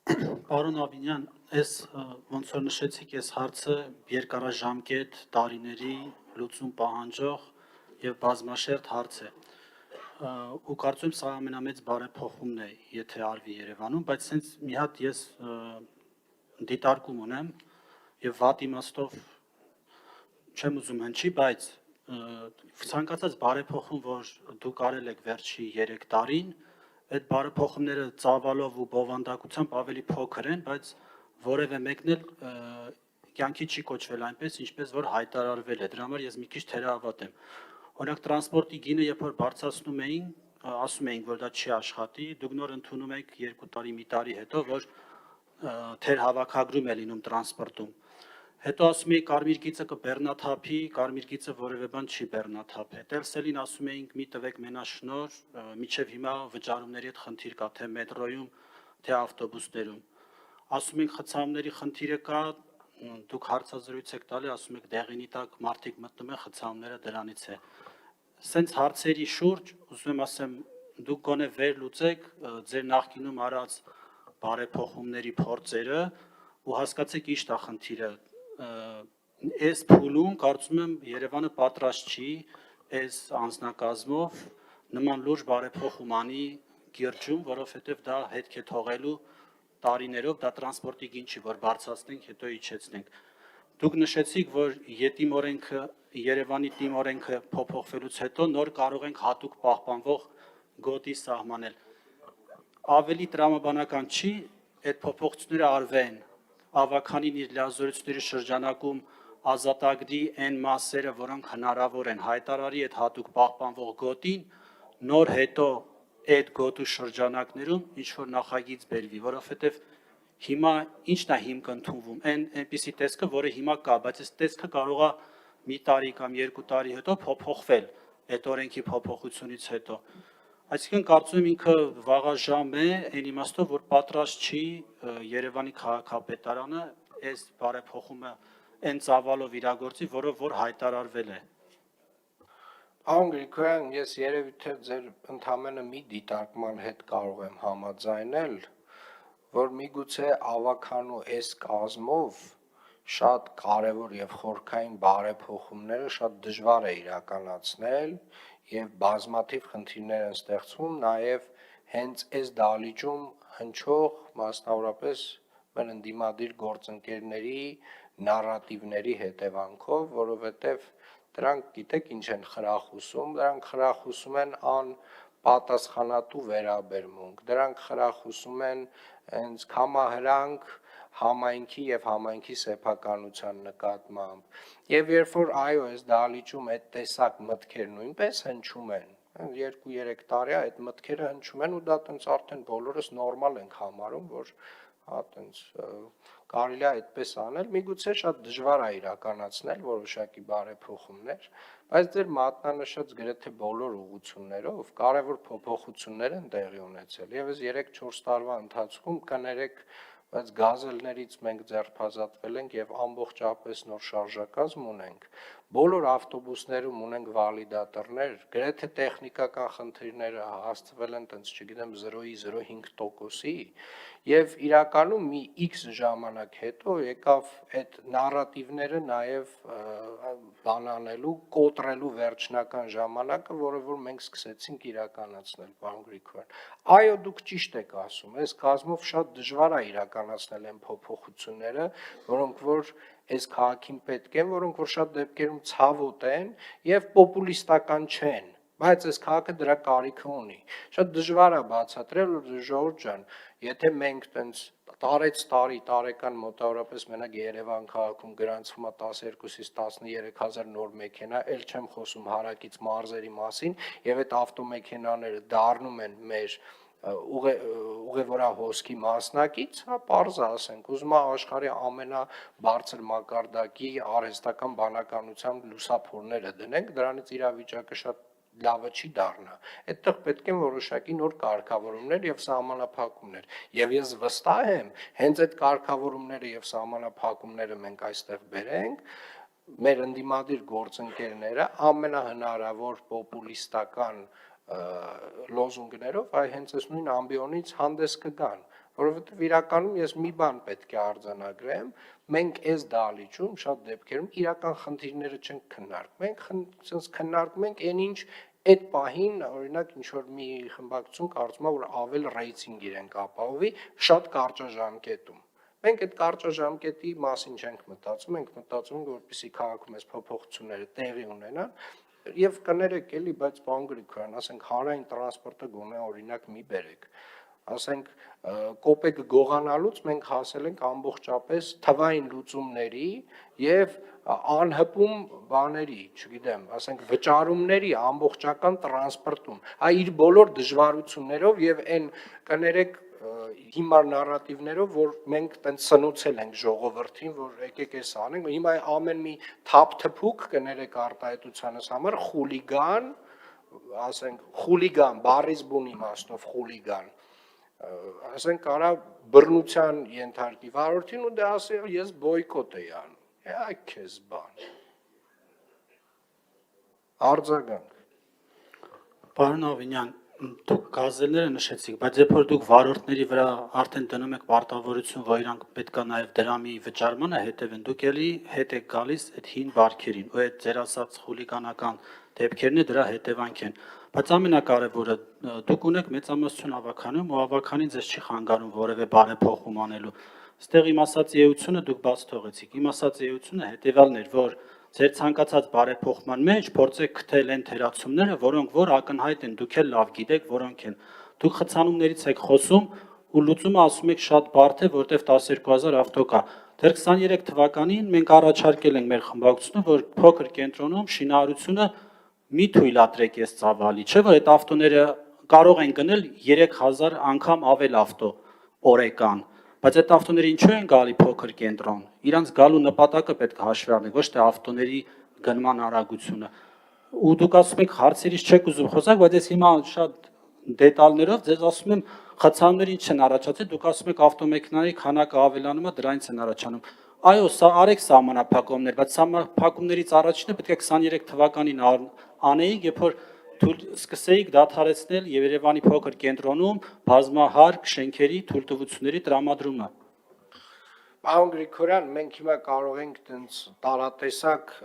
Պարոն Աբինյան, այս ոնց որ նշեցիք, այս հարցը երկարաժամկետ տարիների լուծում պահանջող եւ բազմաշերտ հարց է։ Ու կարծում եմ սա ամենամեծ բարեփոխումն է, եթե արվի Երևանում, բայց սենց մի հատ ես դիտարկում ունեմ եւ վատ իմաստով չեմ ուզում հնչի, բայց ցանկացած բարեփոխում, որ դուք արել եք վերջի 3 տարին, այդ բարեփոխումները ծավալով ու բովանդակությամբ ավելի փոքր են, բայց որևէ մեկն էլ կյանքի չի կոչվել այնպես, ինչպես որ հայտարարվել է։ Դրա համար ես մի քիչ թերահավատ եմ։ Օրինակ տրանսպորտի գինը, երբ որ բարձրացնում էին, ասում էին, որ դա չի աշխատի, դուք նոր ընդունում եք 2 տարի, մի տարի հետո, որ թերհավաքագրում է լինում տրանսպորտում։ Հետո ասում էի կարմիր գիծը կբեռնաթափի, կարմիր գիծը որևէ բան չի բեռնաթափ։ Հետելսելին ասում էինք մի տվեք մենաշնոր, միջև հիմա վճարումների հետ խնդիր կա, թե մետրոյում, թե ավտոբուսներում։ Ասում ենք խցանումների խնդիրը կա, դուք հարցազրույց եք տալի, ասում եք դեղինի տակ մարդիկ մտնում են, խցանումները դրանից է։ Սենց հարցերի շուրջ ուզում եմ ասեմ, դուք գոնե վերլուծեք ձեր նախկինում արած բարեփոխումների փորձերը ու հասկացեք ինչ է խնդիրը։ Այս փուլում կարծում եմ Երևանը պատրաստ չի այս անձնակազմով նման լուրջ բարեփոխում անի Գիրջում, որովհետև դա հետք է թողելու տարիներով, դա տրանսպորտի գին չի, որ բարձրացնենք, հետո իջեցնենք։ Դուք նշեցիք, որ ԵՏԻՄ օրենքը, Երևանի ՏԻՄ օրենքը փոփոխվելուց հետո նոր կարող ենք հատուկ պահպանվող գոտի սահմանել։ Ավելի տրամաբանական չի այդ փոփոխությունները արվեն, ավականին իր լիազորությունների շրջանակում ազատագրի այն մասերը, որոնք հնարավոր են, հայտարարի այդ հատուկ պահպանվող գոտին, նոր հետո այդ գոտու շրջանակներում ինչ-որ նախագիծ բերվի, որովհետև հիմա ինչն է հիմք ընդունվում, այնպիսի տեսքը, որը հիմա կա, բայց այս տեսքը կարող է մի տարի կամ 2 տարի հետո փոփոխվել այդ օրենքի փոփոխությունից հետո։ Այսինքն կարծում եմ ինքը վաղաժամ է, այն իմաստով, որ պատրաստ չի Երևանի քաղաքապետարանը այս բարեփոխումը այն ծավալով իրագործի, որով որ հայտարարվել է։ Պարոն Գրիգորյան, ես երևի թե ձեր ընդամենը մի դիտարկման հետ կարող եմ համաձայնել, որ միգուցե ավականու այս կազմով շատ կարևոր եւ խորքային բարեփոխումները շատ դժվար է իրականացնել եւ բազմաթիվ խնդիրներ են ստեղծվում նաեւ հենց այս դահլիճում հնչող մասնավորապես մեր ընդդիմադիր գործընկերների նարատիվների հետևանքով, որովհետեւ դրանք գիտեք ինչ են խրախուսում, դրանք խրախուսում են անպատասխանատու վերաբերմունք, դրանք խրախուսում են հենց կամահրանք համայնքի եւ համայնքի սեփականության նկատմամբ։ Եվ երբ որ այո, այս դահլիճում այդ տեսակ մտքեր նույնպես հնչում են, 2-3 տարի այդ մտքերը հնչում են ու դա տենց արդեն բոլորս նորմալ ենք համարում, որ տենց կարելի է այդպես անել, միգուցե շատ դժվար է իրականացնել որոշակի բարեփոխումներ, բայց ձեր մատնանշած գրեթե բոլոր ուղղություններով կարևոր փոփոխություններ են տեղի ունեցել եւ այս 3-4 տարվա ընթացքում կներեք, բայց գազելներից մենք ձերբազատվել ենք եւ ամբողջապես նոր շարժակազմ ունենք, բոլոր ավտոբուսներում ունենք վալիդատորներ, գրեթե տեխնիկական խնդիրները հասցվել են տենց, չգիտեմ, 0.05%-ի եւ իրականում մի X ժամանակ հետո եկավ այդ նարատիվները նաեւ բանանելու, կոտրելու վերջնական ժամանակը, որը որ մենք սկսեցինք իրականացնել, պարոն Գրիգորյան։ Այո, դուք ճիշտ եք ասում, այս կազմով շատ դժվար է իրականացնել այն փոփոխությունները, որոնք որ այս քաղաքին պետք են, որոնք որ շատ դեպքերում ցավոտ են եւ պոպուլիստական չեն, բայց այս քաղաքը դրա կարիքը ունի։ Շատ դժվար է բացատրել, որ ժողովուրդ ջան, եթե մենք տենց տարեցտարի տարեկան մոտավորապես մենակ Երևան քաղաքում գրանցվում է 12-ից 13,000 նոր մեքենա, ել չեմ խոսում հարակից մարզերի մասին, եւ այդ ավտոմեքենաները դառնում են մեր ուղևորահոսքի մասնակից, հա պարզ է ասենք, ուզում է աշխարհի ամենաբարձր մակարդակի արհեստական բանականությամբ լուսափորները դնենք, դրանից իրավիճակը շատ լավը չի դառնա։ Այդտեղ պետք են որոշակի նոր կարգավորումներ եւ սահմանափակումներ։ Եվ ես վստահ եմ, հենց այդ կարգավորումները եւ սահմանափակումները մենք այստեղ բերենք, մեր ընդդիմադիր գործընկերները ամենահնարավոր պոպուլիստական լոզունգներով այ հենց այս նույն ամբիոնից հանդես կգան, որովհետև իրականում ես մի բան պետք է արձանագրեմ, մենք այս դահլիճում շատ դեպքերում իրական խնդիրները չենք քննարկում, մենք քննարկում ենք այն ինչ այդ պահին, օրինակ, ինչ-որ մի խմբակցություն կարծում է, որ ավել ռեյտինգ իրենք ապահովի շատ կարճաժամկետում։ Մենք այդ կարճաժամկետի մասին չենք մտածում, ենք մտածում, որպեսզի քաղաքում այս փոփոխությունները տեղի ունենան, եւ կներեք էլի, բայց պարոն Գրիգորյան, ասենք հանրային տրանսպորտը գոնե օրինակ մի բերեք, ասենք կոպեկ գողանալուց մենք հասել ենք ամբողջապես թվային լուծումների եւ անհպում բաների, չգիտեմ, ասենք վճարումների ամբողջական տրանսպորտում, իր բոլոր դժվարություններով եւ այն կներեք հիմար նարատիվներով, որ մենք տենց սնուցել ենք ժողովրդին, որ եկեք էս անենք, հիմա ամեն մի թափ-թփուկ կներեք արտահայտությանս համար խուլիգան, ասենք խուլիգան, բառից բուն իմաստով խուլիգան, ասենք կարա բռնության ենթարկի վարորդին ու դե ասի ես բոյկոտ էի անում, այ քեզ բան, արձագանք։ Պարոն Ավինյան, դուք գազելները նշեցիք, բայց երբ որ դուք վարորդների վրա արդեն դնում եք պարտավորություն, որ իրանք պետքա նաև դրամի վճարմանը հետևեն, դուք էլի հետ եք գալիս այդ հին բարքերին, ու այդ ձեր ասած խուլիգանական դեպքերն է դրա հետևանք են։ Բայց ամենակարևորը, դուք ունեք մեծամասնություն ավականում, ու ավականին ձեզ չի խանգարում որևէ բարեփոխում անելու։ Այստեղ իմ ասած էությունը դուք բաց թողեցիք։ Իմ ասած էությունը հետևյալն էր, որ ձեր ցանկացած բարեփոխման մեջ փորձեք գտնել այն թերացումները, որոնք որ ակնհայտ են, դուք էլ լավ գիտեք, որոնք են։ Դուք խցանումներից եք խոսում ու լուծումը ասում եք շատ բարդ է, որտեվ 12000 ավտո կա։ Դեռ 23 թվականին մենք առաջարկել ենք մեր խմբակցությունը, որ փոքր կենտրոնում շինարարությունը մի թույլատրեք այս ծավալի, չէ՞ որ այդ ավտոները կարող են գնել 3000 անգամ ավել ավտո օրեկան։ Բայց այդ ավտոները ինչու են գալի փոքր կենտրոն։ Իրանց գալու նպատակը պետք է հաշվի առնենք, ոչ թե ավտոների գնման արագությունը։ Ու դուք ասում եք հարցերից չեք ուզում խոսալ, բայց ես հիմա շատ դետալներով ձեզ ասում եմ խցանումները ինչ են առաջացել, դուք ասում եք ավտոմեքենաների քանակը ավելանում է, դրանից են առաջանում։ Այո, սա արեք սահմանափակումներ, բայց սահմանափակումներից առաջինը պետք է 23 թվականին անեիք, երբ որ սկսեիք դադարեցնել Երևանի փոքր կենտրոնում բազմահարկ շենքերի թույլտվությունների տրամադրումը։ Պարոն Գրիգորյան, մենք հիմա կարող ենք տենց տարատեսակ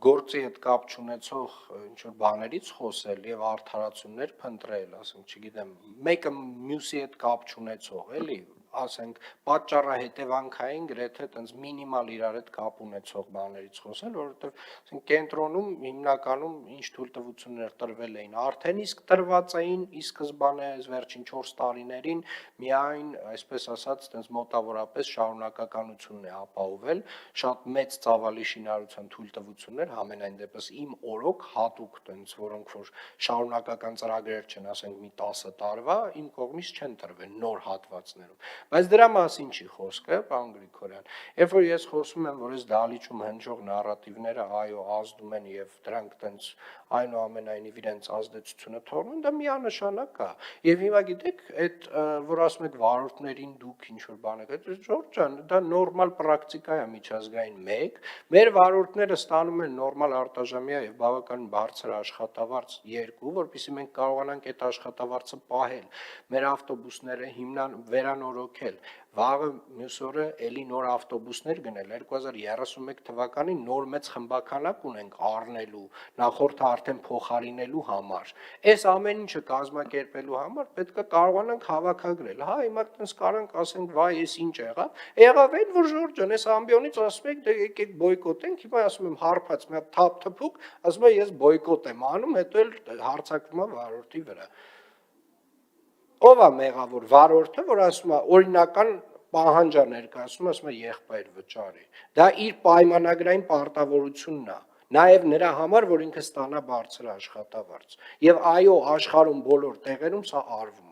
գործի հետ կապ չունեցող ինչ-որ բաներից խոսել եւ արդարացումներ փնտրել, ասենք, չգիտեմ, մեկը մյուսի հետ կապ չունեցող, էլի, ասենք, պատճառահետևանքային գրեթե տենց մինիմալ իրար հետ կապ ունեցող բաներից խոսել, որովհետեւ ասենք կենտրոնում հիմնականում ինչ թույլտվություններ տրվել էին, արդեն իսկ տրված էին ի սկզբանե վերջին 4 տարիներին միայն, այսպես ասած, տենց մոտավորապես շարունակականությունն է ապահովել, շատ մեծ ծավալի շինարարության թույլտվություններ, համենայն դեպս իմ օրոք հատուկ տենց, որոնք որ շարունակական ծրագրեր չեն, ասենք մի 10 տարվա, իմ կողմից չեն տրվել նոր հատվածներում։ Բայց դրա մասին չի խոսքը, պարոն Գրիգորյան։ Երբ որ ես խոսում եմ, որ այս դահլիճում հնչող նարատիվները այո ազդում են եւ դրանք տենց այնուամենայնիվ իրենց ազդեցությունը թողնում, դա միանշանակ է։ Եվ հիմա գիտեք, այդ որ ասում եք վարորդներին դուք ինչ որ բան եք, Ժորժ ջան, դա նորմալ պրակտիկա է միջազգային 1, մեր վարորդները ստանում են նորմալ արտաժամյա եւ բավականին բարձր աշխատավարձ 2, որովհետեւ մենք կարողանանք այդ աշխատավարձը պահել։ Մեր ավտոբուսները հիմնան վերանորոգել, վաղը մյուս օրը էլի նոր ավտոբուսներ գնել, 2031 թվականին նոր մեծ խմբականակ ունենք առնելու, նախորդը արդեն փոխարինելու համար։ Այս ամեն ինչը կազմակերպելու համար պետք է կարողանանք հավաքագրել։ Հա, հիմա տենց կարանք ասենք, վայ, ես ինչ եղավ։ Եղավ այն, որ Ժորժ ջան, այս ամբիոնից ասում եք, դե եկեք բոյկոտենք, հիմա ասում եմ հարբած մի հատ թափ-թփուկ, ասում է ես բոյկոտ եմ անում, հետո էլ հարձակվում է վարորդի վրա։ Ով է մեղավոր վարորդը, որ ասում է օրինական պահանջ է ներկայացնում, ասում է եղբայր վճարի։ Դա իր պայմանագրային պարտավորությունն է, նաև նրա համար, որ ինքը ստանա բարձր աշխատավարձ։ Եվ այո, աշխարհում բոլոր տեղերում սա արվում